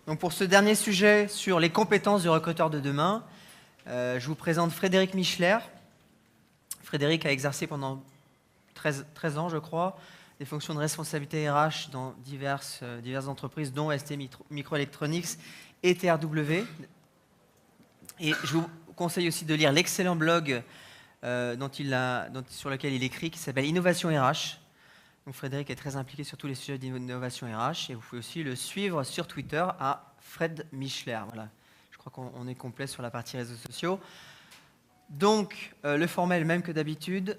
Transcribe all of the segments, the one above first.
Donc pour ce dernier sujet sur les compétences du recruteur de demain, je vous présente Frédéric Michler. Frédéric a exercé pendant 13 ans, je crois, des fonctions de responsabilité RH dans diverses entreprises, dont ST Microelectronics et TRW. Et je vous conseille aussi de lire l'excellent blog sur lequel il écrit, qui s'appelle Innovation RH. Donc Frédéric est très impliqué sur tous les sujets d'innovation RH et vous pouvez aussi le suivre sur Twitter à Fred Michler. Voilà. Je crois qu'on est complet sur la partie réseaux sociaux. Donc le format est le même que d'habitude.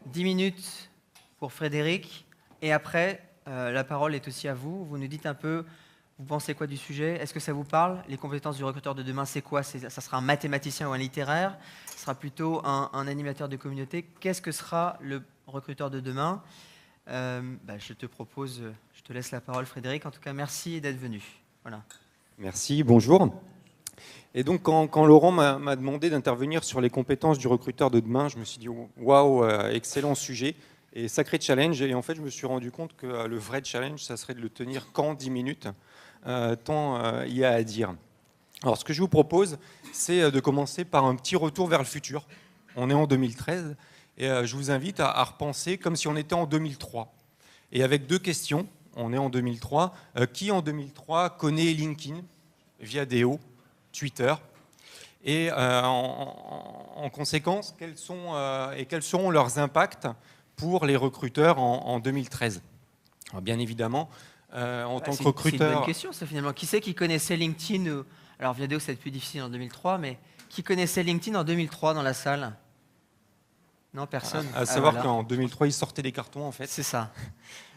10 minutes pour Frédéric et après la parole est aussi à vous. Vous nous dites un peu, vous pensez quoi du sujet? Est-ce que ça vous parle? Les compétences du recruteur de demain, c'est quoi? Ça sera un mathématicien ou un littéraire? Ce sera plutôt un animateur de communauté. Qu'est-ce que sera le recruteur de demain? Je te laisse la parole, Frédéric. En tout cas, merci d'être venu. Voilà. Merci, bonjour. Et donc, quand Laurent m'a demandé d'intervenir sur les compétences du recruteur de demain, je me suis dit, waouh, excellent sujet et sacré challenge. Et en fait, je me suis rendu compte que le vrai challenge, ça serait de le tenir qu'en 10 minutes, tant il y a à dire. Alors, ce que je vous propose, c'est de commencer par un petit retour vers le futur. On est en 2013. Et je vous invite à repenser comme si on était en 2003. Et avec deux questions, on est en 2003. Qui en 2003 connaît LinkedIn, Viadeo, Twitter? Et en conséquence, quels seront leurs impacts pour les recruteurs en 2013? Alors, bien évidemment, en tant que recruteur... C'est une bonne question, ça, finalement. Qui c'est qui connaissait LinkedIn? Alors, Viadeo, c'est plus difficile en 2003, mais qui connaissait LinkedIn en 2003 dans la salle? Non, personne. À savoir qu'en 2003, ils sortaient des cartons, en fait. C'est ça.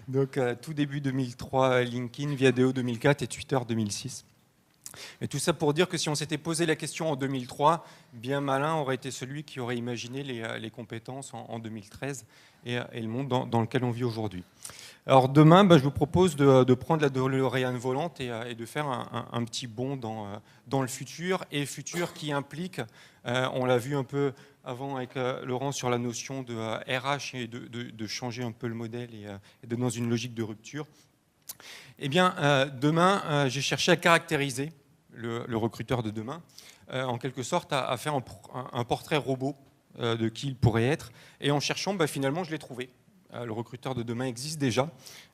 Donc, tout début 2003, LinkedIn, Viadeo 2004 et Twitter 2006. Et tout ça pour dire que si on s'était posé la question en 2003, bien malin aurait été celui qui aurait imaginé les compétences en 2013 et le monde dans lequel on vit aujourd'hui. Alors demain, je vous propose de prendre la DeLorean volante et de faire un petit bond dans le futur, et futur qui implique, on l'a vu un peu avant avec Laurent sur la notion de RH et de changer un peu le modèle et de dans une logique de rupture. Eh bien, demain, j'ai cherché à caractériser le recruteur de demain, en quelque sorte à faire un portrait robot de qui il pourrait être. Et en cherchant, finalement, je l'ai trouvé. Le recruteur de demain existe déjà,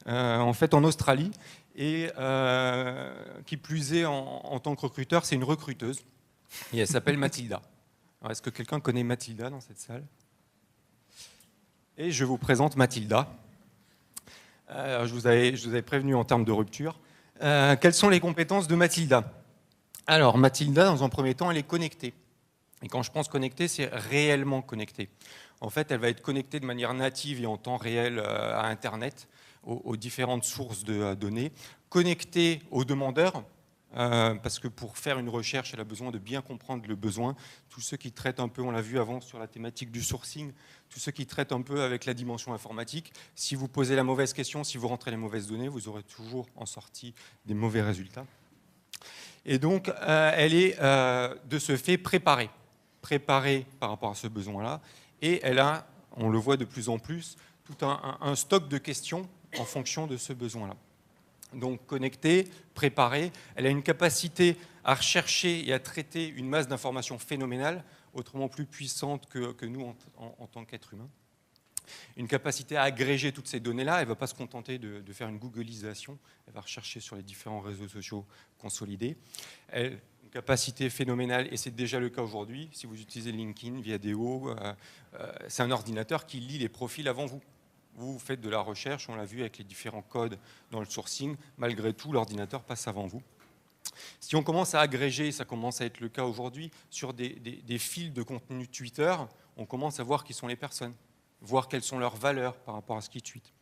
en fait en Australie, et qui plus est, en tant que recruteur, c'est une recruteuse, et elle s'appelle Mathilda. Est-ce que quelqu'un connaît Mathilda dans cette salle? Et je vous présente Mathilda. Je vous avais prévenu en termes de rupture. Quelles sont les compétences de Mathilda? Alors, Mathilda, dans un premier temps, elle est connectée. Et quand je pense connectée, c'est réellement connectée. En fait, elle va être connectée de manière native et en temps réel à Internet, aux différentes sources de données, connectée aux demandeurs, parce que pour faire une recherche, elle a besoin de bien comprendre le besoin. Tous ceux qui traitent un peu, on l'a vu avant sur la thématique du sourcing, tous ceux qui traitent un peu avec la dimension informatique, si vous posez la mauvaise question, si vous rentrez les mauvaises données, vous aurez toujours en sortie des mauvais résultats. Et donc, elle est de ce fait préparée par rapport à ce besoin-là. Et elle a, on le voit de plus en plus, tout un stock de questions en fonction de ce besoin-là. Donc connectée, préparée, elle a une capacité à rechercher et à traiter une masse d'informations phénoménale, autrement plus puissante que nous en tant qu'êtres humains. Une capacité à agréger toutes ces données-là, elle ne va pas se contenter de faire une googlisation, elle va rechercher sur les différents réseaux sociaux consolidés. Une capacité phénoménale, et c'est déjà le cas aujourd'hui, si vous utilisez LinkedIn, Viadeo, c'est un ordinateur qui lit les profils avant vous. Vous faites de la recherche, on l'a vu avec les différents codes dans le sourcing, malgré tout, l'ordinateur passe avant vous. Si on commence à agréger, ça commence à être le cas aujourd'hui, sur des fils de contenu Twitter, on commence à voir qui sont les personnes, voir quelles sont leurs valeurs par rapport à ce qu'ils tweetent.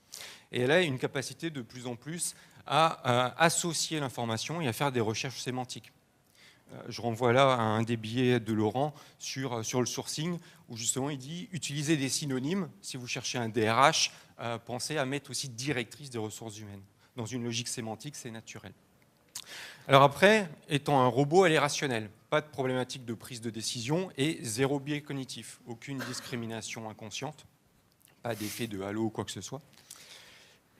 Et elle a une capacité de plus en plus à associer l'information et à faire des recherches sémantiques. Je renvoie là à un des billets de Laurent sur le sourcing, où justement il dit « utilisez des synonymes, si vous cherchez un DRH, pensez à mettre aussi directrice des ressources humaines ». Dans une logique sémantique, c'est naturel. Alors après, étant un robot, elle est rationnelle. Pas de problématique de prise de décision et zéro biais cognitif. Aucune discrimination inconsciente, pas d'effet de halo ou quoi que ce soit.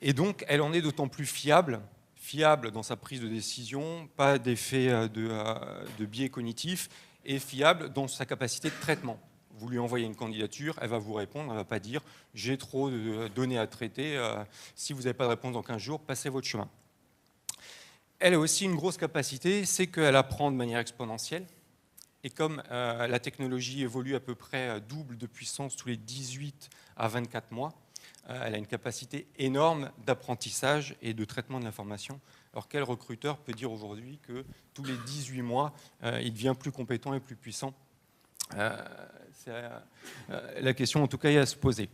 Et donc, elle en est d'autant plus fiable fiable dans sa prise de décision, pas d'effet de biais cognitif, et fiable dans sa capacité de traitement. Vous lui envoyez une candidature, elle va vous répondre, elle ne va pas dire « j'ai trop de données à traiter, si vous n'avez pas de réponse dans 15 jours, passez votre chemin ». Elle a aussi une grosse capacité, c'est qu'elle apprend de manière exponentielle. Et comme la technologie évolue à peu près double de puissance tous les 18 à 24 mois, elle a une capacité énorme d'apprentissage et de traitement de l'information. Alors quel recruteur peut dire aujourd'hui que tous les 18 mois, il devient plus compétent et plus puissant? C'est la question en tout cas est à se poser.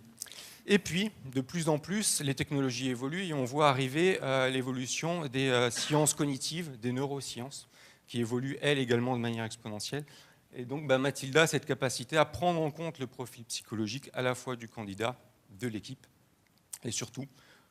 Et puis, de plus en plus, les technologies évoluent et on voit arriver l'évolution des sciences cognitives, des neurosciences, qui évoluent, elles, également de manière exponentielle. Et donc, Mathilda a cette capacité à prendre en compte le profil psychologique à la fois du candidat, de l'équipe, et surtout,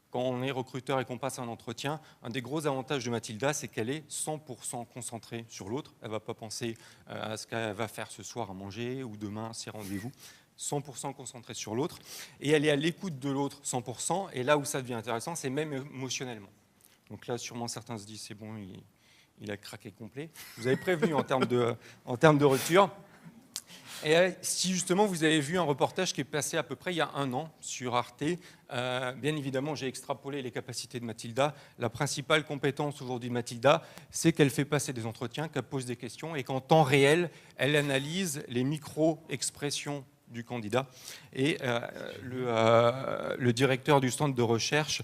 quand on est recruteur et qu'on passe un entretien, un des gros avantages de Mathilda, c'est qu'elle est 100% concentrée sur l'autre. Elle ne va pas penser à ce qu'elle va faire ce soir à manger ou demain, ses rendez-vous. 100% concentrée sur l'autre. Et elle est à l'écoute de l'autre 100%. Et là où ça devient intéressant, c'est même émotionnellement. Donc là, sûrement, certains se disent, c'est bon, il a craqué complet. Vous avez prévenu en termes de rupture. Et si justement vous avez vu un reportage qui est passé à peu près il y a 1 an sur Arte, bien évidemment j'ai extrapolé les capacités de Mathilda. La principale compétence aujourd'hui de Mathilda, c'est qu'elle fait passer des entretiens, qu'elle pose des questions et qu'en temps réel, elle analyse les micro-expressions du candidat. Et le directeur du centre de recherche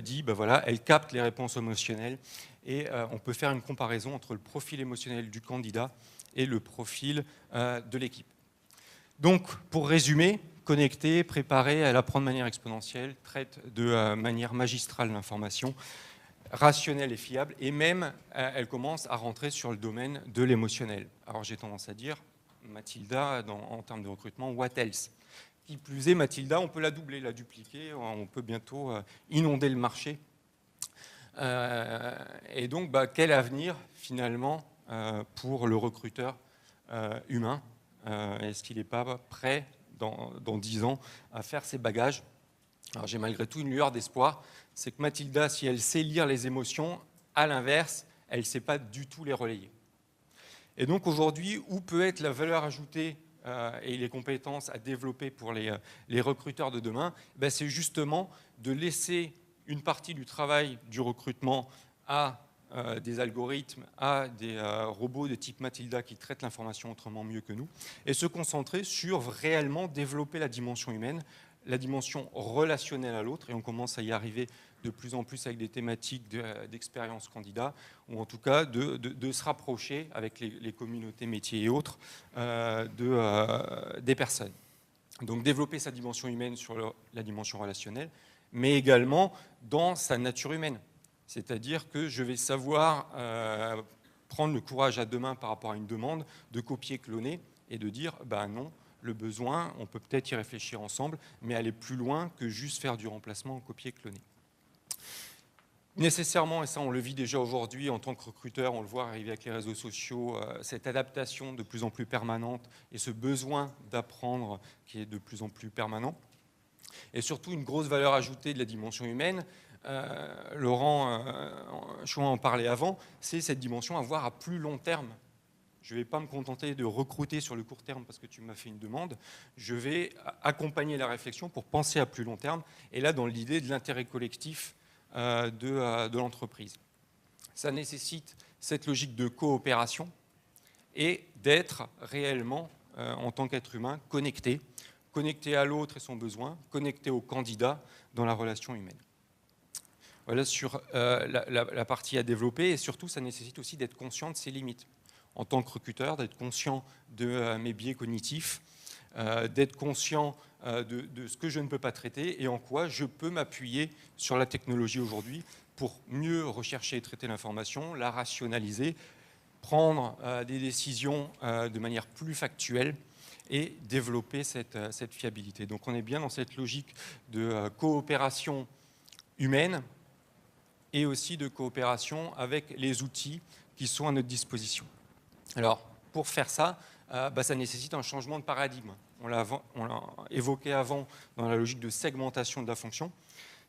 dit, voilà, elle capte les réponses émotionnelles et on peut faire une comparaison entre le profil émotionnel du candidat et le profil de l'équipe. Donc, pour résumer, connecter, préparer, elle apprend de manière exponentielle, traite de manière magistrale l'information, rationnelle et fiable, et même elle commence à rentrer sur le domaine de l'émotionnel. Alors j'ai tendance à dire, Mathilda, en termes de recrutement, what else? Qui plus est, Mathilda, on peut la doubler, la dupliquer, on peut bientôt inonder le marché. Et donc, quel avenir finalement pour le recruteur humain? Est-ce qu'il n'est pas prêt dans 10 ans à faire ses bagages? Alors j'ai malgré tout une lueur d'espoir, c'est que Mathilda, si elle sait lire les émotions, à l'inverse, elle ne sait pas du tout les relayer. Et donc aujourd'hui, où peut être la valeur ajoutée et les compétences à développer pour les recruteurs de demain? C'est justement de laisser une partie du travail du recrutement à des algorithmes, à des robots de type Mathilda qui traitent l'information autrement mieux que nous, et se concentrer sur réellement développer la dimension humaine, la dimension relationnelle à l'autre, et on commence à y arriver de plus en plus avec des thématiques d'expérience candidat, ou en tout cas de se rapprocher avec les communautés métiers et autres des personnes. Donc développer sa dimension humaine sur la dimension relationnelle, mais également dans sa nature humaine. C'est-à-dire que je vais savoir prendre le courage à deux mains par rapport à une demande, de copier-cloner et de dire non, le besoin, on peut peut-être y réfléchir ensemble, mais aller plus loin que juste faire du remplacement en copier-cloner. Nécessairement, et ça on le vit déjà aujourd'hui en tant que recruteur, on le voit arriver avec les réseaux sociaux, cette adaptation de plus en plus permanente et ce besoin d'apprendre qui est de plus en plus permanent. Et surtout une grosse valeur ajoutée de la dimension humaine, Laurent Chouin en parlait avant, c'est cette dimension à voir à plus long terme. Je ne vais pas me contenter de recruter sur le court terme parce que tu m'as fait une demande, je vais accompagner la réflexion pour penser à plus long terme, et là dans l'idée de l'intérêt collectif de l'entreprise. Ça nécessite cette logique de coopération et d'être réellement, en tant qu'être humain, connecté à l'autre et son besoin, connecté au candidat dans la relation humaine. Voilà sur la partie à développer, et surtout ça nécessite aussi d'être conscient de ses limites. En tant que recruteur, d'être conscient de mes biais cognitifs, d'être conscient de ce que je ne peux pas traiter et en quoi je peux m'appuyer sur la technologie aujourd'hui pour mieux rechercher et traiter l'information, la rationaliser, prendre des décisions de manière plus factuelle et développer cette fiabilité. Donc on est bien dans cette logique de coopération humaine et aussi de coopération avec les outils qui sont à notre disposition. Alors, pour faire ça, ça nécessite un changement de paradigme. On l'a évoqué avant dans la logique de segmentation de la fonction.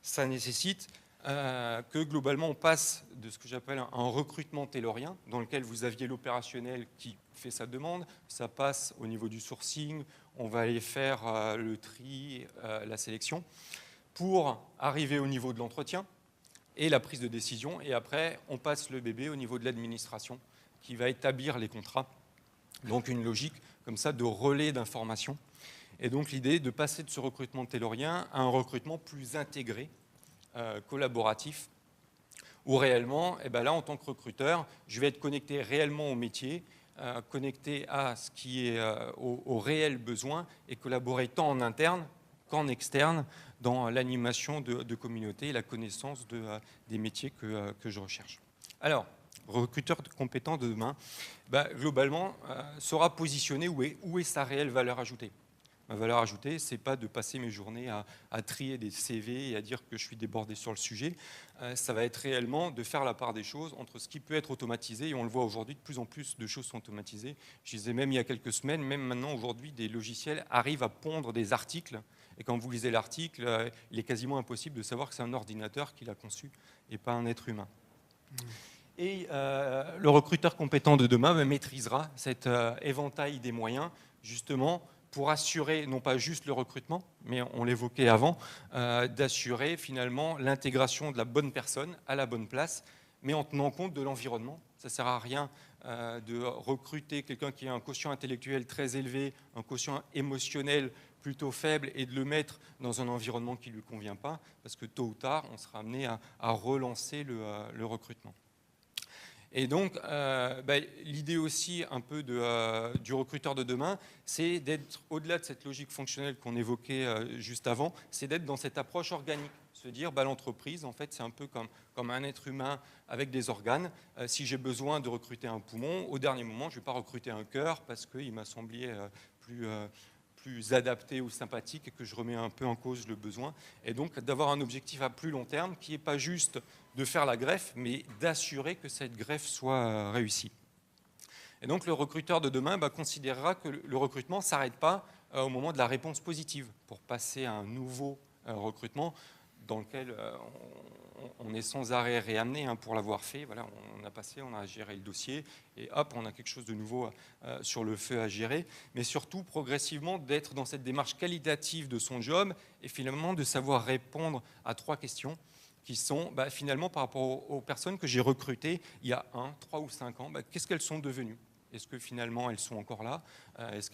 Ça nécessite que globalement on passe de ce que j'appelle un recrutement taylorien, dans lequel vous aviez l'opérationnel qui fait sa demande, ça passe au niveau du sourcing, on va aller faire le tri, la sélection, pour arriver au niveau de l'entretien et la prise de décision, et après on passe le bébé au niveau de l'administration qui va établir les contrats. Donc une logique comme ça de relais d'informations. Et donc l'idée de passer de ce recrutement taylorien à un recrutement plus intégré, collaboratif, où réellement, là, en tant que recruteur, je vais être connecté réellement au métier, connecté à ce qui est aux réels besoins et collaborer tant en interne qu'en externe dans l'animation de communautés et la connaissance des métiers que je recherche. Alors, recruteur compétent de demain, globalement, saura positionner où est sa réelle valeur ajoutée. Ma valeur ajoutée, ce n'est pas de passer mes journées à trier des CV et à dire que je suis débordé sur le sujet. Ça va être réellement de faire la part des choses entre ce qui peut être automatisé, et on le voit aujourd'hui, de plus en plus de choses sont automatisées. Je disais même il y a quelques semaines, même maintenant aujourd'hui, des logiciels arrivent à pondre des articles, et quand vous lisez l'article, il est quasiment impossible de savoir que c'est un ordinateur qui l'a conçu et pas un être humain. Et le recruteur compétent de demain maîtrisera cet éventail des moyens, justement, pour assurer, non pas juste le recrutement, mais on l'évoquait avant, d'assurer finalement l'intégration de la bonne personne à la bonne place, mais en tenant compte de l'environnement. Ça ne sert à rien de recruter quelqu'un qui a un quotient intellectuel très élevé, un quotient émotionnel plutôt faible, et de le mettre dans un environnement qui ne lui convient pas, parce que tôt ou tard, on sera amené à relancer le recrutement. Et donc, l'idée aussi un peu du recruteur de demain, c'est d'être, au-delà de cette logique fonctionnelle qu'on évoquait juste avant, c'est d'être dans cette approche organique. Se dire, l'entreprise, en fait, c'est un peu comme un être humain avec des organes. Si j'ai besoin de recruter un poumon, au dernier moment, je ne vais pas recruter un cœur parce qu'il m'a semblé plus adapté ou sympathique et que je remets un peu en cause le besoin. Et donc d'avoir un objectif à plus long terme qui n'est pas juste de faire la greffe, mais d'assurer que cette greffe soit réussie. Et donc le recruteur de demain considérera que le recrutement ne s'arrête pas au moment de la réponse positive pour passer à un nouveau recrutement dans lequel on est sans arrêt réamené pour l'avoir fait. Voilà, on a géré le dossier et hop, on a quelque chose de nouveau sur le feu à gérer. Mais surtout, progressivement, d'être dans cette démarche qualitative de son job et finalement de savoir répondre à 3 questions qui sont finalement par rapport aux personnes que j'ai recrutées il y a 1, 3 ou 5 ans, qu'est-ce qu'elles sont devenues ? Est-ce que finalement elles sont encore là ? Est-ce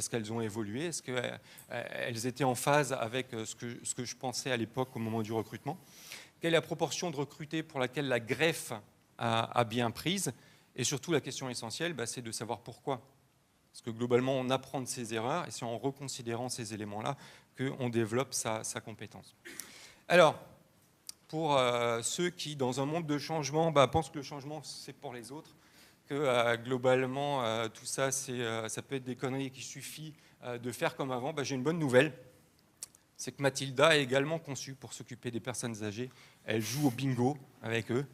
qu'elles ont évolué ? Est-ce qu'elles étaient en phase avec ce que je pensais à l'époque au moment du recrutement ? Quelle est la proportion de recrutés pour laquelle la greffe a bien prise ? Et surtout, la question essentielle, c'est de savoir pourquoi. Parce que globalement, on apprend de ses erreurs et c'est en reconsidérant ces éléments-là qu'on développe sa compétence. Alors, pour ceux qui, dans un monde de changement, pensent que le changement, c'est pour les autres, que globalement, tout ça, ça peut être des conneries qu'il suffit de faire comme avant, j'ai une bonne nouvelle. C'est que Mathilda est également conçue pour s'occuper des personnes âgées. Elle joue au bingo avec eux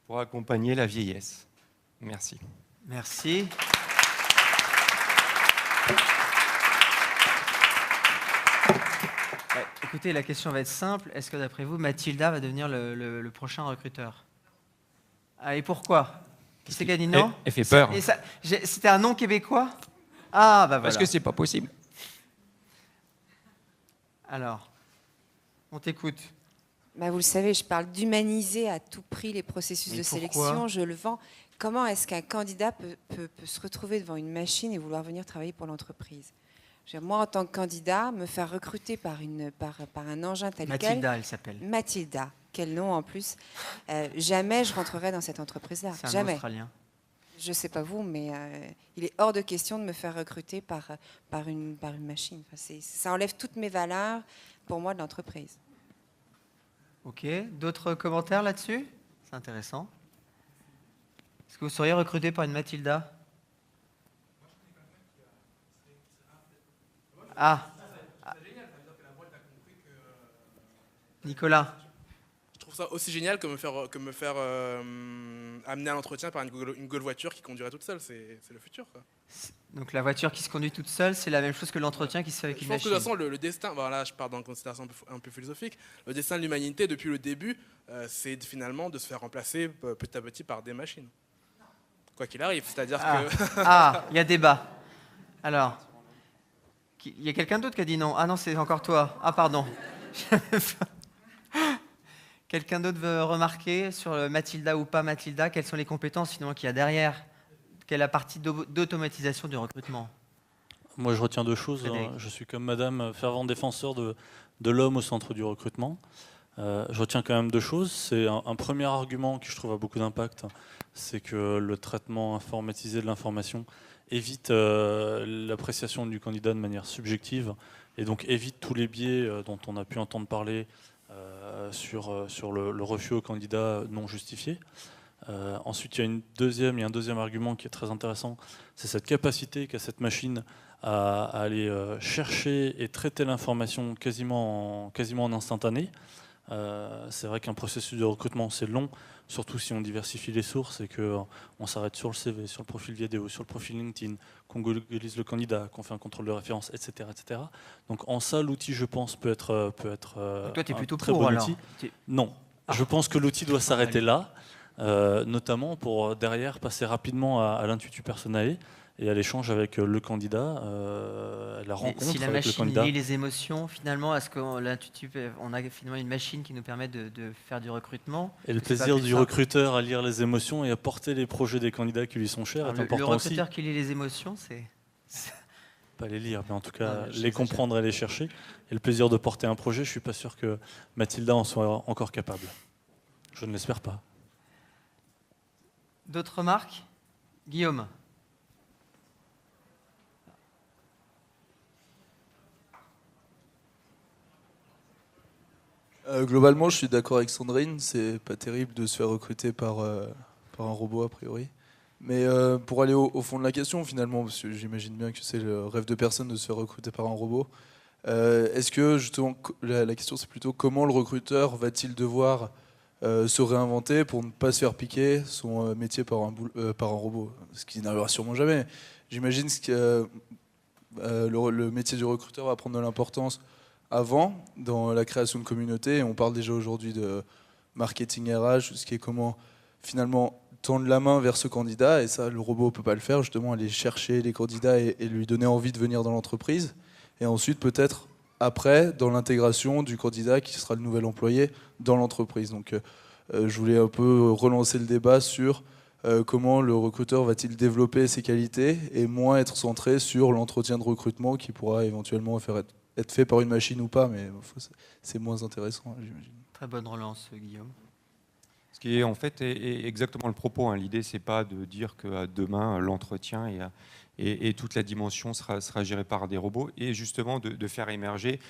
pour accompagner la vieillesse. Merci. Merci. Écoutez, la question va être simple. Est-ce que d'après vous, Mathilda va devenir le prochain recruteur ? Et pourquoi ? Qui c'est qui a dit non ? Elle fait peur. C'était un nom québécois ? Ah, voilà. Parce que c'est pas possible. Alors, on t'écoute. Vous le savez, je parle d'humaniser à tout prix les processus de sélection. Je le vends. Comment est-ce qu'un candidat peut se retrouver devant une machine et vouloir venir travailler pour l'entreprise ? Moi, en tant que candidat, me faire recruter par un engin tel quel... Mathilda, elle s'appelle. Mathilda. Quel nom en plus. Jamais je rentrerai dans cette entreprise-là. C'est un jamais. Australien. Je ne sais pas vous, mais il est hors de question de me faire recruter par une machine. Ça enlève toutes mes valeurs, pour moi, de l'entreprise. Ok. D'autres commentaires là-dessus ? C'est intéressant. Est-ce que vous seriez recruté par une Mathilda ? Nicolas. trouve ça aussi génial que me faire amener à l'entretien par une Google voiture qui conduirait toute seule. C'est le futur, quoi. Donc la voiture qui se conduit toute seule, c'est la même chose que l'entretien qui se fait avec Je une pense que machine. de toute façon, le destin, voilà, je pars dans une considération un peu philosophique, le destin de l'humanité depuis le début, c'est finalement de se faire remplacer petit à petit par des machines. Quoi qu'il arrive, c'est-à-dire que... Ah, il y a débat. Alors, il y a quelqu'un d'autre qui a dit non. Ah non, c'est encore toi. Ah pardon. Quelqu'un d'autre veut remarquer sur le Mathilda ou pas Mathilda, quelles sont les compétences finalement qu'il y a derrière? Quelle est la partie d'automatisation du recrutement? Moi, je retiens deux choses. Frédéric. Je suis comme madame, fervent défenseur de l'homme au centre du recrutement. Je retiens quand même deux choses. C'est un premier argument qui, je trouve, a beaucoup d'impact. C'est que le traitement informatisé de l'information évite l'appréciation du candidat de manière subjective et donc évite tous les biais dont on a pu entendre parler sur le refus au candidat non justifié. Ensuite, il y a un deuxième argument qui est très intéressant, c'est cette capacité qu'a cette machine à aller chercher et traiter l'information quasiment en instantané. C'est vrai qu'un processus de recrutement, c'est long, surtout si on diversifie les sources et qu'on s'arrête sur le CV, sur le profil vidéo, sur le profil LinkedIn, qu'on googlise le candidat, qu'on fait un contrôle de référence, etc. etc. Donc en ça, l'outil, je pense, peut être Toi, tu es un plutôt très pour bon alors. outil. Non, je pense que l'outil doit s'arrêter là. Notamment pour derrière passer rapidement à l'intuitu personnel et à l'échange avec le candidat, la rencontre si la avec le machine candidat. lit les émotions, finalement, est-ce qu'on a finalement une machine qui nous permet de faire du recrutement? Et le C'est pas plaisir plus du simple. recruteur à lire les émotions et à porter les projets des candidats qui lui sont chers Alors, est important le aussi. recruteur qui lit les émotions, c'est... Pas les lire, mais en tout Non, cas mais les j'exagère. comprendre et les chercher. Et le plaisir de porter un projet, je suis pas sûr que Mathilda en soit encore capable. Je ne l'espère pas. D'autres remarques? Guillaume? Globalement, je suis d'accord avec Sandrine. C'est pas terrible de se faire recruter par un robot, a priori. Mais pour aller au fond de la question, finalement, parce que j'imagine bien que c'est le rêve de personne de se faire recruter par un robot, est-ce que, justement, la question, c'est plutôt comment le recruteur va-t-il devoir se réinventer pour ne pas se faire piquer son métier par un robot? Ce qui n'arrivera sûrement jamais. J'imagine que le métier du recruteur va prendre de l'importance avant, dans la création de communautés. On parle déjà aujourd'hui de marketing RH, ce qui est comment finalement tendre la main vers ce candidat, et ça le robot ne peut pas le faire, justement aller chercher les candidats et lui donner envie de venir dans l'entreprise. Et ensuite peut-être après dans l'intégration du candidat qui sera le nouvel employé dans l'entreprise. Donc je voulais un peu relancer le débat sur comment le recruteur va-t-il développer ses qualités et moins être centré sur l'entretien de recrutement qui pourra éventuellement être fait par une machine ou pas, mais c'est moins intéressant, j'imagine. Très bonne relance, Guillaume. Ce qui est en fait est exactement le propos. Hein. L'idée, c'est pas de dire que demain l'entretien et toute la dimension sera gérée par des robots, et justement de faire émerger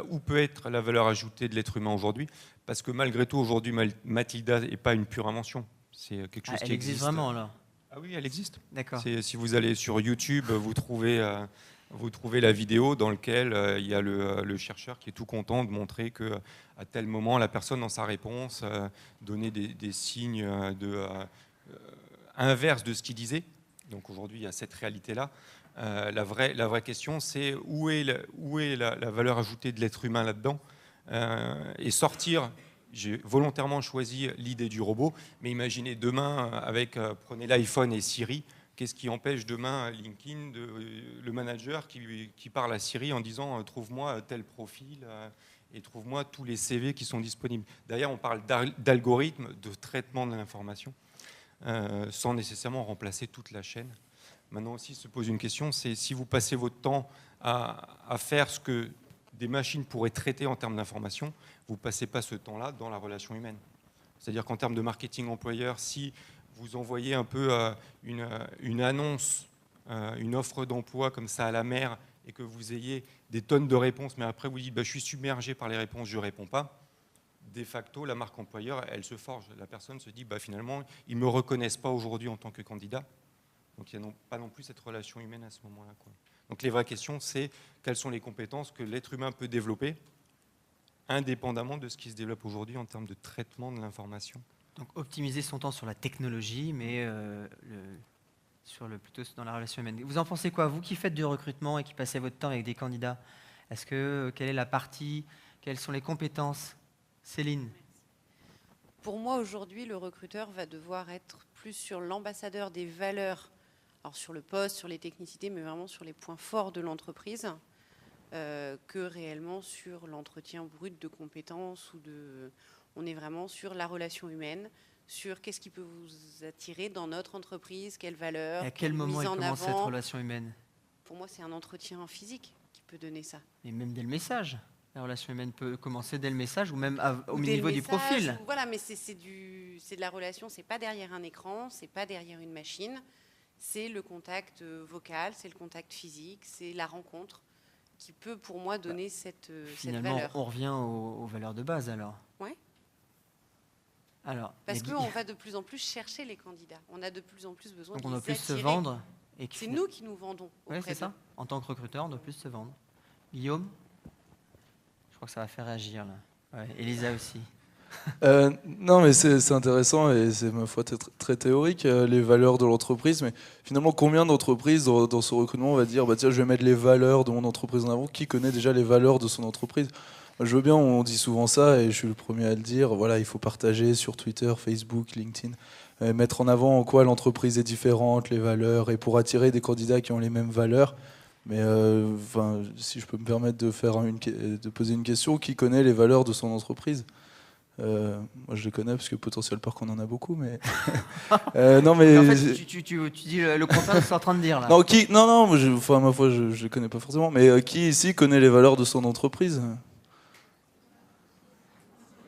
où peut être la valeur ajoutée de l'être humain aujourd'hui, parce que malgré tout aujourd'hui Mathilda n'est pas une pure invention. C'est quelque chose qui Elle existe vraiment alors? Ah oui, elle existe. D'accord. Si vous allez sur YouTube, vous trouvez la vidéo dans laquelle il y a le chercheur qui est tout content de montrer qu'à tel moment, la personne dans sa réponse donnait des signes inverses de ce qu'il disait. Donc aujourd'hui, il y a cette réalité-là. La vraie question, c'est où est la valeur ajoutée de l'être humain là-dedans, et sortir. J'ai volontairement choisi l'idée du robot, mais imaginez demain, prenez l'iPhone et Siri. Qu'est-ce qui empêche demain LinkedIn, le manager qui parle à Siri en disant trouve-moi tel profil et trouve-moi tous les CV qui sont disponibles. D'ailleurs, on parle d'algorithme de traitement de l'information sans nécessairement remplacer toute la chaîne. Maintenant aussi se pose une question, c'est si vous passez votre temps à faire ce que des machines pourraient traiter en termes d'information, vous ne passez pas ce temps-là dans la relation humaine. C'est-à-dire qu'en termes de marketing employeur, si vous envoyez un peu une annonce, une offre d'emploi comme ça à la mer, et que vous ayez des tonnes de réponses, mais après vous dites je suis submergé par les réponses, je ne réponds pas, de facto, la marque employeur, elle se forge. La personne se dit finalement, ils ne me reconnaissent pas aujourd'hui en tant que candidat. Donc il n'y a pas non plus cette relation humaine à ce moment-là. Donc les vraies questions, c'est quelles sont les compétences que l'être humain peut développer indépendamment de ce qui se développe aujourd'hui en termes de traitement de l'information. Donc optimiser son temps sur la technologie, mais plutôt dans la relation humaine. Vous en pensez quoi, vous qui faites du recrutement et qui passez votre temps avec des candidats? Quelle est la partie, quelles sont les compétences? Céline? Pour moi, aujourd'hui, le recruteur va devoir être plus sur l'ambassadeur des valeurs, alors sur le poste, sur les technicités, mais vraiment sur les points forts de l'entreprise, que réellement sur l'entretien brut de compétences. On est vraiment sur la relation humaine, sur qu'est-ce qui peut vous attirer dans notre entreprise, quelles valeurs, et à quel moment mise elle en commence cette avant. relation humaine? Pour moi, c'est un entretien physique qui peut donner ça. Et même dès le message. La relation humaine peut commencer dès le message ou même au Dès niveau le du message, profil. Voilà, mais c'est de la relation, c'est pas derrière un écran, c'est pas derrière une machine, c'est le contact vocal, c'est le contact physique, c'est la rencontre qui peut pour moi donner cette Finalement, valeur. on revient aux valeurs de base alors. Ouais. Alors, Parce qu'on va de plus en plus chercher les candidats. On a de plus en plus besoin donc de on doit les plus se attirer. vendre. C'est nous qui nous vendons. Oui, c'est d'eux. ça. En tant que recruteur, on doit plus se vendre. Guillaume? Je crois que ça va faire réagir là. Ouais, Elisa aussi. Non, mais c'est intéressant et c'est ma foi très théorique, les valeurs de l'entreprise. Mais finalement, combien d'entreprises dans ce recrutement on va dire, bah, tiens, je vais mettre les valeurs de mon entreprise en avant? Qui connaît déjà les valeurs de son entreprise? Moi, je veux bien, on dit souvent ça et je suis le premier à le dire. Voilà, il faut partager sur Twitter, Facebook, LinkedIn, mettre en avant en quoi l'entreprise est différente, les valeurs, et pour attirer des candidats qui ont les mêmes valeurs. Mais si je peux me permettre de poser une question, qui connaît les valeurs de son entreprise? Moi je les connais parce que Potentiel Park on en a beaucoup, mais non mais En fait, tu dis le contraire de ce que tu es en train de dire là. non ma foi je les connais pas forcément, mais qui ici connaît les valeurs de son entreprise?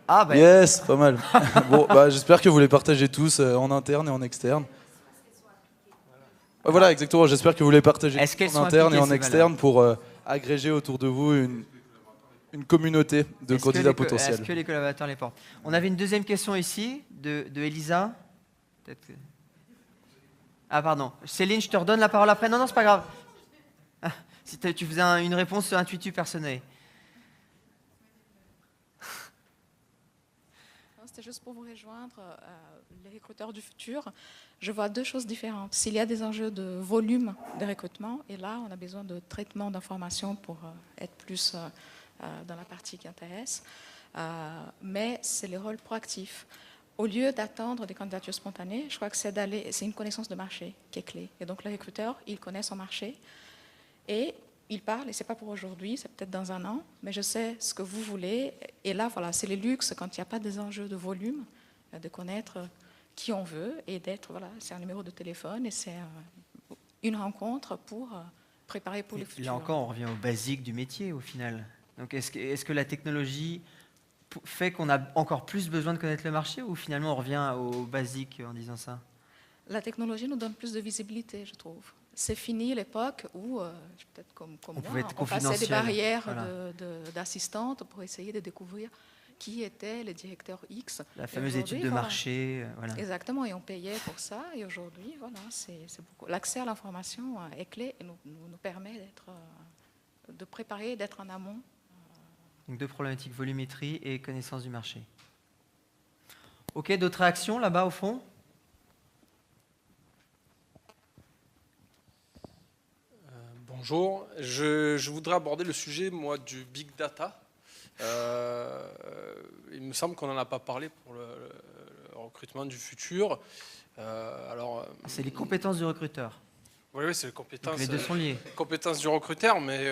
Ah ben. Yes, pas mal. Bon, bah, j'espère que vous les partagez tous en interne et en externe. Voilà, exactement. J'espère que vous les partagez en interne et en externe pour agréger autour de vous une communauté de candidats potentiels. Est-ce que les collaborateurs les portent? On avait une deuxième question ici de Elisa. Ah pardon. Céline, je te redonne la parole après. Non, c'est pas grave. Si tu faisais une réponse intuitive personnelle. C'était juste pour vous rejoindre, les recruteurs du futur. Je vois deux choses différentes. S'il y a des enjeux de volume de recrutement, et là, on a besoin de traitement d'informations pour être plus dans la partie qui intéresse, mais c'est les rôles proactifs. Au lieu d'attendre des candidatures spontanées, je crois que c'est une connaissance de marché qui est clé. Et donc, le recruteur, il connaît son marché et il parle, et ce n'est pas pour aujourd'hui, c'est peut-être dans un an, mais je sais ce que vous voulez. Et là, voilà, c'est le luxe quand il n'y a pas des enjeux de volume, de connaître qui on veut et d'être, voilà, c'est un numéro de téléphone et c'est une rencontre pour préparer pour le futur. Là encore, on revient au basique du métier au final. Donc, est-ce que la technologie fait qu'on a encore plus besoin de connaître le marché ou finalement on revient au basique en disant ça? La technologie nous donne plus de visibilité, je trouve. C'est fini l'époque où, peut-être comme moi, on passait des barrières d'assistantes pour essayer de découvrir qui était le directeur X. La fameuse étude de marché. Voilà. Exactement, et on payait pour ça. Et aujourd'hui, voilà, c'est beaucoup. L'accès à l'information est clé et nous permet de préparer, d'être en amont. Donc deux problématiques, volumétrie et connaissance du marché. Ok, d'autres réactions là-bas au fond? Bonjour, je voudrais aborder le sujet moi, du big data. Il me semble qu'on n'en a pas parlé pour le recrutement du futur. C'est les compétences du recruteur. Oui, c'est les compétences. Donc les deux sont liés. Compétences du recruteur, mais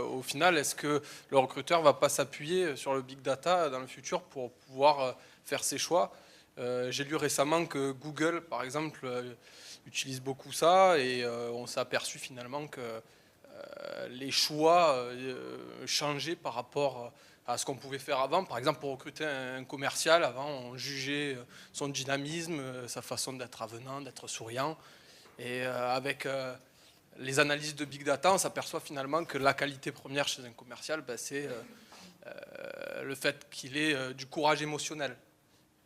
au final, est-ce que le recruteur ne va pas s'appuyer sur le big data dans le futur pour pouvoir faire ses choix? J'ai lu récemment que Google, par exemple, utilise beaucoup ça et on s'est aperçu finalement que les choix changeaient par rapport à ce qu'on pouvait faire avant. Par exemple, pour recruter un commercial, avant, on jugeait son dynamisme, sa façon d'être avenant, d'être souriant. Et avec les analyses de big data, on s'aperçoit finalement que la qualité première chez un commercial, c'est le fait qu'il ait du courage émotionnel.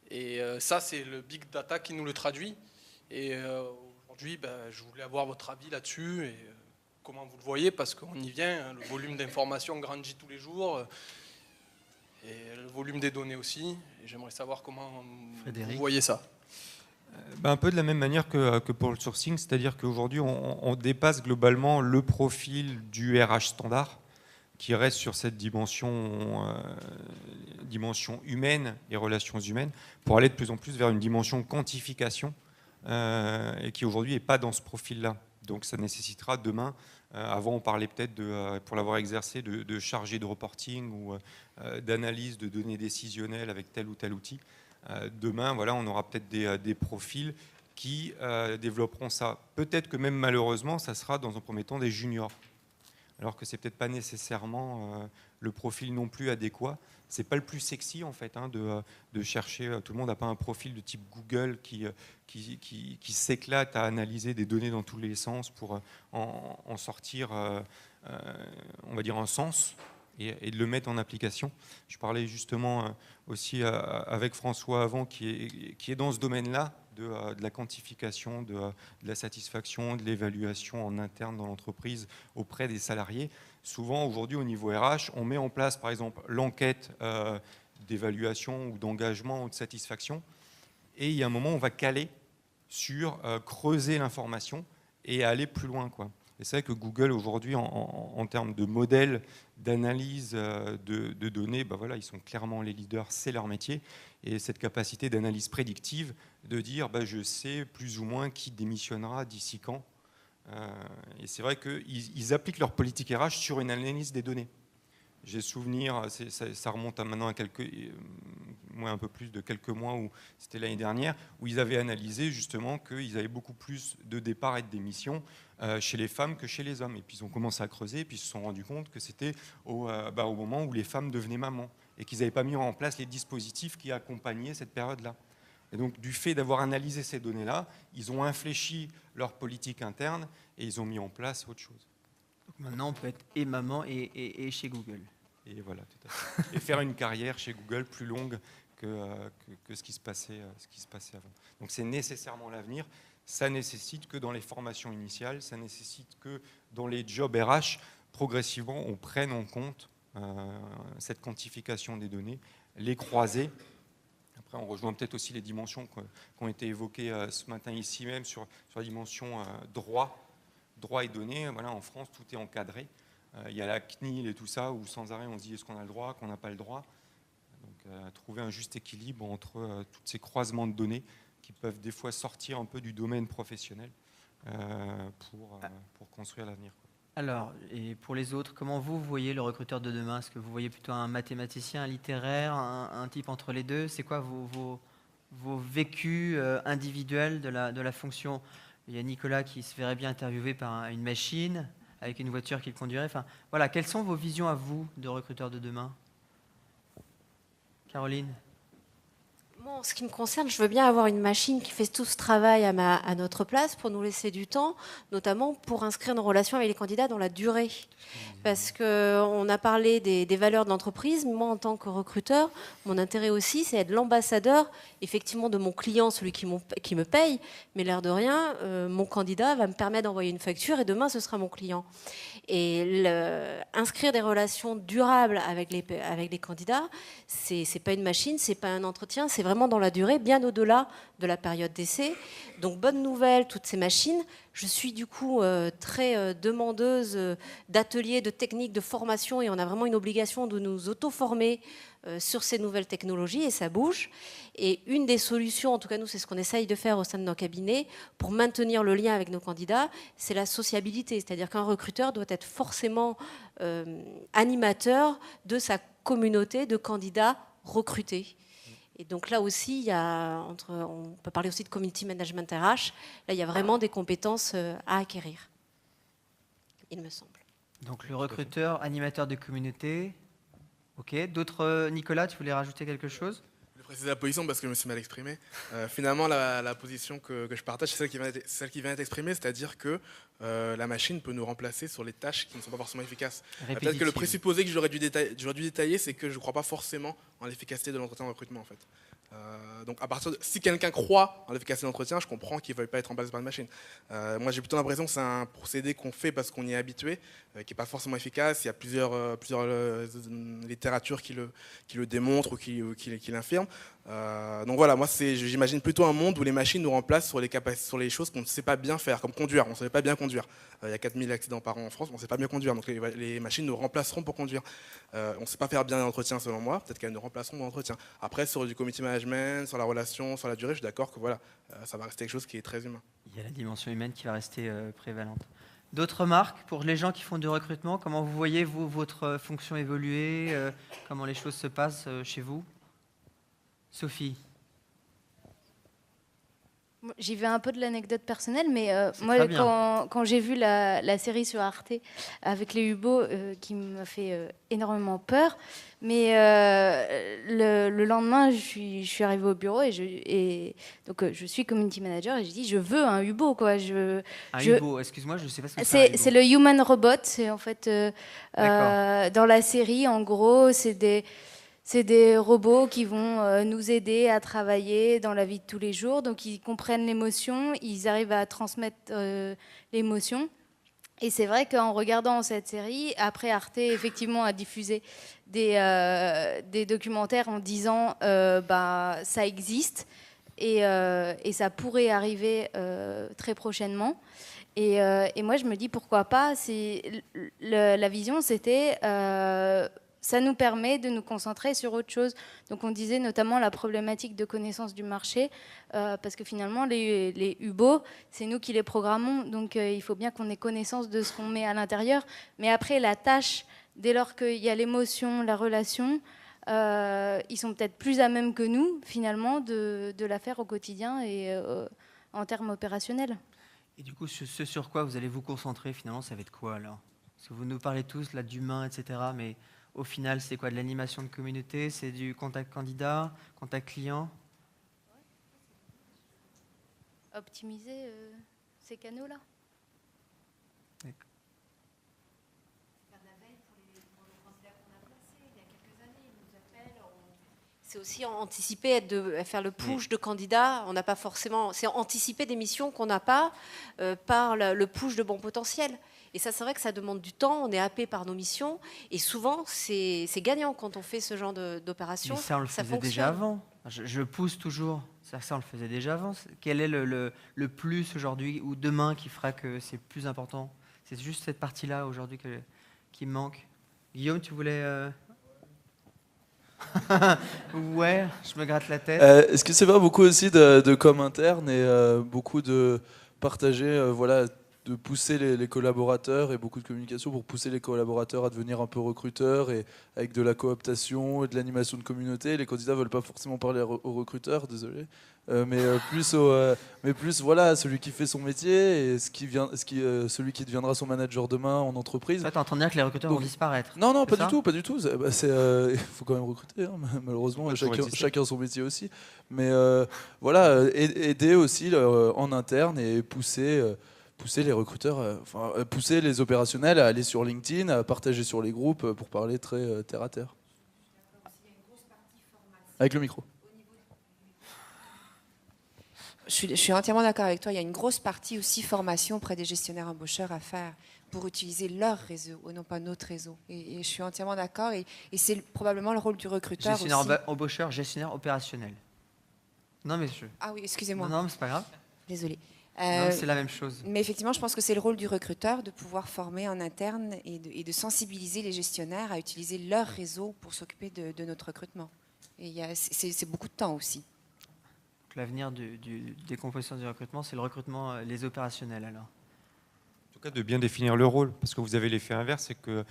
Et ça, c'est le big data qui nous le traduit. Et aujourd'hui, je voulais avoir votre avis là-dessus et comment vous le voyez, parce qu'on y vient, le volume d'informations grandit tous les jours. et le volume des données aussi. Et j'aimerais savoir comment Frédéric. vous voyez ça. Un peu de la même manière que pour le sourcing, c'est-à-dire qu'aujourd'hui, on dépasse globalement le profil du RH standard, qui reste sur cette dimension humaine et relations humaines, pour aller de plus en plus vers une dimension quantification, et qui aujourd'hui n'est pas dans ce profil-là. Donc ça nécessitera demain, avant on parlait peut-être, pour l'avoir exercé, de chargé de reporting ou d'analyse de données décisionnelles avec tel ou tel outil. Demain, voilà, on aura peut-être des profils qui développeront ça. Peut-être que même malheureusement, ça sera dans un premier temps des juniors, alors que c'est peut-être pas nécessairement le profil non plus adéquat. C'est pas le plus sexy en fait, de chercher. Tout le monde n'a pas un profil de type Google qui s'éclate à analyser des données dans tous les sens pour en sortir, on va dire, un sens et de le mettre en application. Je parlais justement aussi avec François avant, qui est dans ce domaine-là, de la quantification, de la satisfaction, de l'évaluation en interne dans l'entreprise auprès des salariés. Souvent, aujourd'hui, au niveau RH, on met en place, par exemple, l'enquête d'évaluation ou d'engagement ou de satisfaction. Et il y a un moment où on va caler sur creuser l'information et aller plus loin, quoi. Et c'est vrai que Google, aujourd'hui, en termes de modèle d'analyse de données, ben voilà, ils sont clairement les leaders, c'est leur métier. Et cette capacité d'analyse prédictive, de dire je sais plus ou moins qui démissionnera d'ici quand. Et c'est vrai qu'ils appliquent leur politique RH sur une analyse des données. J'ai souvenir, ça remonte à maintenant à un peu plus de quelques mois, où c'était l'année dernière, où ils avaient analysé justement qu'ils avaient beaucoup plus de départs et de démissions chez les femmes que chez les hommes. Et puis ils ont commencé à creuser, et puis ils se sont rendus compte que c'était au moment où les femmes devenaient mamans, et qu'ils n'avaient pas mis en place les dispositifs qui accompagnaient cette période-là. Et donc du fait d'avoir analysé ces données-là, ils ont infléchi leur politique interne, et ils ont mis en place autre chose. Maintenant, on peut être et maman et chez Google. Et voilà, tout à fait. Et faire une carrière chez Google plus longue que ce qui se passait avant. Donc c'est nécessairement l'avenir. Ça nécessite que dans les formations initiales, ça nécessite que dans les jobs RH, progressivement, on prenne en compte cette quantification des données, les croiser. Après, on rejoint peut-être aussi les dimensions qui ont été évoquées ce matin ici même sur la dimension droit et données. Voilà, en France, tout est encadré. Il y a la CNIL et tout ça, où sans arrêt on se dit est-ce qu'on a le droit, qu'on n'a pas le droit. Donc trouver un juste équilibre entre tous ces croisements de données qui peuvent des fois sortir un peu du domaine professionnel pour construire l'avenir. Alors, et pour les autres, comment vous voyez le recruteur de demain? Est-ce que vous voyez plutôt un mathématicien, un littéraire, un type entre les deux? C'est quoi vos vécus individuels de la fonction? Il y a Nicolas qui se verrait bien interviewé par une machine avec une voiture qu'il conduirait. Enfin, voilà, quelles sont vos visions à vous de recruteurs de demain? Caroline? Moi, en ce qui me concerne, je veux bien avoir une machine qui fait tout ce travail à notre place pour nous laisser du temps, notamment pour inscrire nos relations avec les candidats dans la durée. Parce qu'on a parlé des valeurs de l'entreprise. Moi, en tant que recruteur, mon intérêt aussi, c'est être l'ambassadeur, effectivement, de mon client, celui qui me paye. Mais l'air de rien, mon candidat va me permettre d'envoyer une facture et demain, ce sera mon client. Et inscrire des relations durables avec les candidats, c'est pas une machine, c'est pas un entretien, c'est vraiment dans la durée, bien au-delà de la période d'essai. Donc, bonne nouvelle, toutes ces machines. Je suis du coup très demandeuse d'ateliers, de techniques, de formation, et on a vraiment une obligation de nous auto-former sur ces nouvelles technologies, et ça bouge. Et une des solutions, en tout cas nous, c'est ce qu'on essaye de faire au sein de nos cabinets pour maintenir le lien avec nos candidats, c'est la sociabilité. C'est-à-dire qu'un recruteur doit être forcément animateur de sa communauté de candidats recrutés. Et donc là aussi, on peut parler aussi de community management RH. Là, il y a vraiment des compétences à acquérir, il me semble. Donc le recruteur, animateur de communauté. Ok. D'autres, Nicolas, tu voulais rajouter quelque chose? Je vais préciser la position parce que je me suis mal exprimé. Finalement, la position que je partage, c'est celle qui vient d'être exprimée, c'est-à-dire que la machine peut nous remplacer sur les tâches qui ne sont pas forcément efficaces. Peut-être que le présupposé que j'aurais dû détailler, c'est que je ne crois pas forcément en l'efficacité de l'entretien de recrutement, en fait. Donc si quelqu'un croit en l'efficacité de l'entretien, je comprends qu'il ne veuille pas être remplacé par une machine. Moi, j'ai plutôt l'impression que c'est un procédé qu'on fait parce qu'on y est habitué, qui n'est pas forcément efficace. Il y a plusieurs littératures qui le démontrent ou qui l'infirment. Donc voilà, moi j'imagine plutôt un monde où les machines nous remplacent sur les choses qu'on ne sait pas bien faire, comme conduire. On ne savait pas bien conduire. Il y a 4000 accidents par an en France, on ne sait pas bien conduire. Donc les machines nous remplaceront pour conduire. On ne sait pas faire bien l'entretien selon moi, peut-être qu'elles nous remplaceront dans l'entretien. Après, sur du community management, sur la relation, sur la durée, je suis d'accord que voilà, ça va rester quelque chose qui est très humain. Il y a la dimension humaine qui va rester prévalente. D'autres remarques pour les gens qui font du recrutement? Comment vous voyez votre fonction évoluer? Comment les choses se passent chez vous? Sophie? J'y vais un peu de l'anecdote personnelle, mais moi, quand j'ai vu la série sur Arte avec les Hubo, qui m'a fait énormément peur, mais le lendemain, je suis arrivée au bureau et donc je suis community manager et j'ai dit je veux un Hubo, quoi. Hubo, excuse-moi, je ne sais pas ce que c'est. C'est le human robot, c'est en fait dans la série, en gros, c'est des robots qui vont nous aider à travailler dans la vie de tous les jours. Donc, ils comprennent l'émotion, ils arrivent à transmettre l'émotion. Et c'est vrai qu'en regardant cette série, après Arte, effectivement, a diffusé des documentaires en disant ça existe et ça pourrait arriver très prochainement. Et moi, je me dis pourquoi pas. La vision, c'était... ça nous permet de nous concentrer sur autre chose. Donc on disait notamment la problématique de connaissance du marché, parce que finalement les Hubo, c'est nous qui les programmons, donc il faut bien qu'on ait connaissance de ce qu'on met à l'intérieur. Mais après, la tâche, dès lors qu'il y a l'émotion, la relation, ils sont peut-être plus à même que nous, finalement, de la faire au quotidien et en termes opérationnels. Et du coup, ce sur quoi vous allez vous concentrer, finalement, ça va être quoi alors? Parce que vous nous parlez tous là d'humain, etc., mais... Au final, c'est quoi? De l'animation de communauté? C'est du contact candidat, contact client? Optimiser ces canaux-là. Faire de la veille pour les candidats qu'on a placés il y a quelques années. Ils nous appellent. C'est aussi anticiper, faire le push de candidats. On n'a pas forcément. C'est anticiper des missions qu'on n'a pas par le push de bon potentiel. Et ça, c'est vrai que ça demande du temps, on est happé par nos missions, et souvent, c'est gagnant quand on fait ce genre d'opération. Mais ça, on le faisait déjà avant. Je pousse toujours. Ça, on le faisait déjà avant. Quel est le plus aujourd'hui ou demain qui fera que c'est plus important? C'est juste cette partie-là aujourd'hui qui me manque. Guillaume, tu voulais... Ouais, je me gratte la tête. Est-ce que c'est pas beaucoup aussi de com interne et beaucoup de partager, voilà, de pousser les collaborateurs et beaucoup de communication pour pousser les collaborateurs à devenir un peu recruteurs et avec de la cooptation et de l'animation de communauté. Les candidats veulent pas forcément parler aux recruteurs, désolé, mais plus voilà, celui qui fait son métier et celui qui deviendra son manager demain en entreprise. Tu es en train de dire que les recruteurs vont disparaître? Non, pas du tout. Il faut quand même recruter, hein, malheureusement, chacun son métier aussi. Mais voilà, aider aussi en interne et pousser les recruteurs, pousser les opérationnels à aller sur LinkedIn, à partager sur les groupes pour parler très terre à terre. Avec le micro. Je suis entièrement d'accord avec toi. Il y a une grosse partie aussi formation auprès des gestionnaires embaucheurs à faire pour utiliser leur réseau et non pas notre réseau. Et je suis entièrement d'accord. Et c'est probablement le rôle du recruteur gestionnaire aussi. Embaucheur, gestionnaire opérationnel. Non, mais Ah oui, excusez-moi. Non, mais c'est pas grave. Désolée. C'est la même chose. Mais effectivement, je pense que c'est le rôle du recruteur de pouvoir former en interne et de sensibiliser les gestionnaires à utiliser leur réseau pour s'occuper de notre recrutement. Et c'est beaucoup de temps aussi. L'avenir des compositions du recrutement, c'est le recrutement, les opérationnels alors. En tout cas, de bien définir le rôle, parce que vous avez l'effet inverse, c'est que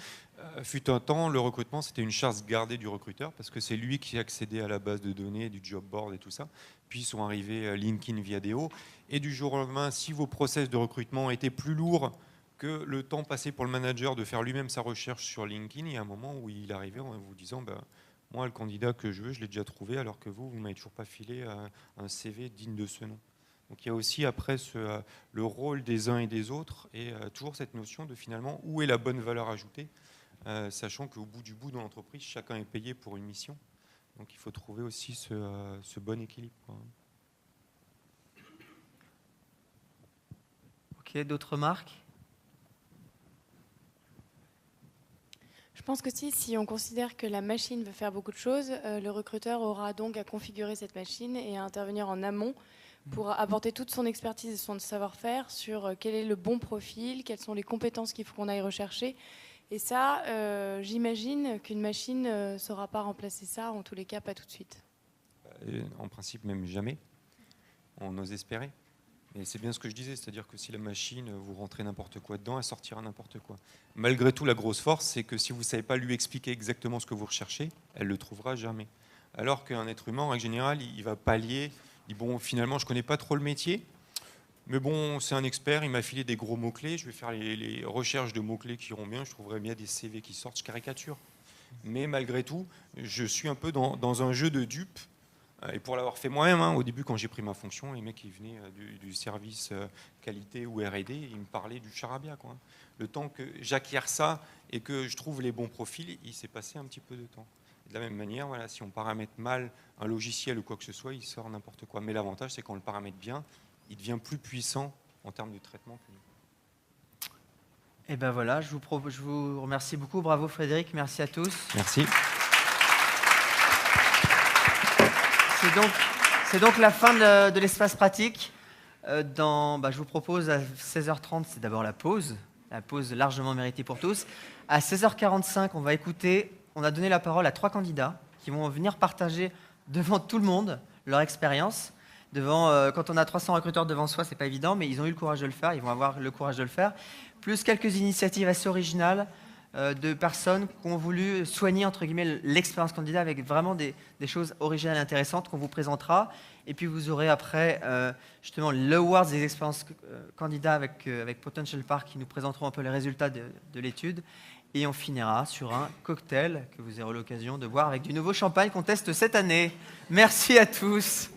fut un temps, le recrutement, c'était une charge gardée du recruteur, parce que c'est lui qui accédait à la base de données, du job board et tout ça. Puis sont arrivés LinkedIn, Viadeo, et du jour au lendemain, si vos process de recrutement étaient plus lourds que le temps passé pour le manager de faire lui-même sa recherche sur LinkedIn, il y a un moment où il arrivait en vous disant moi, le candidat que je veux, je l'ai déjà trouvé, alors que vous ne m'avez toujours pas filé un CV digne de ce nom. Donc il y a aussi après le rôle des uns et des autres, et toujours cette notion de finalement où est la bonne valeur ajoutée, sachant qu'au bout du bout dans l'entreprise, chacun est payé pour une mission. Donc il faut trouver aussi ce bon équilibre, quoi. Ok, d'autres remarques? Je pense que si on considère que la machine veut faire beaucoup de choses, le recruteur aura donc à configurer cette machine et à intervenir en amont pour apporter toute son expertise et son savoir-faire sur quel est le bon profil, quelles sont les compétences qu'il faut qu'on aille rechercher. Et ça, j'imagine qu'une machine ne saura pas remplacer ça, en tous les cas pas tout de suite. En principe, même jamais. On ose espérer. Et c'est bien ce que je disais, c'est-à-dire que si la machine, vous rentrez n'importe quoi dedans, elle sortira n'importe quoi. Malgré tout, la grosse force, c'est que si vous ne savez pas lui expliquer exactement ce que vous recherchez, elle ne le trouvera jamais. Alors qu'un être humain, en règle générale, il va pallier, il dit bon, finalement, je ne connais pas trop le métier, mais bon, c'est un expert, il m'a filé des gros mots-clés, je vais faire les recherches de mots-clés qui iront bien, je trouverai bien des CV qui sortent, je caricature. Mais malgré tout, je suis un peu dans un jeu de dupes. Et pour l'avoir fait moi-même, au début, quand j'ai pris ma fonction, les mecs qui venaient du service qualité ou R&D, ils me parlaient du charabia, quoi. Le temps que j'acquière ça et que je trouve les bons profils, il s'est passé un petit peu de temps. De la même manière, voilà, si on paramètre mal un logiciel ou quoi que ce soit, il sort n'importe quoi. Mais l'avantage, c'est qu'on le paramètre bien, il devient plus puissant en termes de traitement que nous. Et ben voilà, je vous remercie beaucoup. Bravo Frédéric, merci à tous. Merci. C'est donc la fin de l'espace pratique. Je vous propose à 16h30, c'est d'abord la pause largement méritée pour tous. À 16h45, on a donné la parole à 3 candidats qui vont venir partager devant tout le monde leur expérience. Quand on a 300 recruteurs devant soi, c'est pas évident, mais ils ont eu le courage de le faire, ils vont avoir le courage de le faire. Plus quelques initiatives assez originales de personnes qui ont voulu soigner entre guillemets l'expérience candidat avec vraiment des choses originales et intéressantes qu'on vous présentera. Et puis vous aurez après justement l'Awards des expériences candidats avec Potential Park qui nous présenteront un peu les résultats de l'étude. Et on finira sur un cocktail que vous aurez l'occasion de boire avec du nouveau champagne qu'on teste cette année. Merci à tous.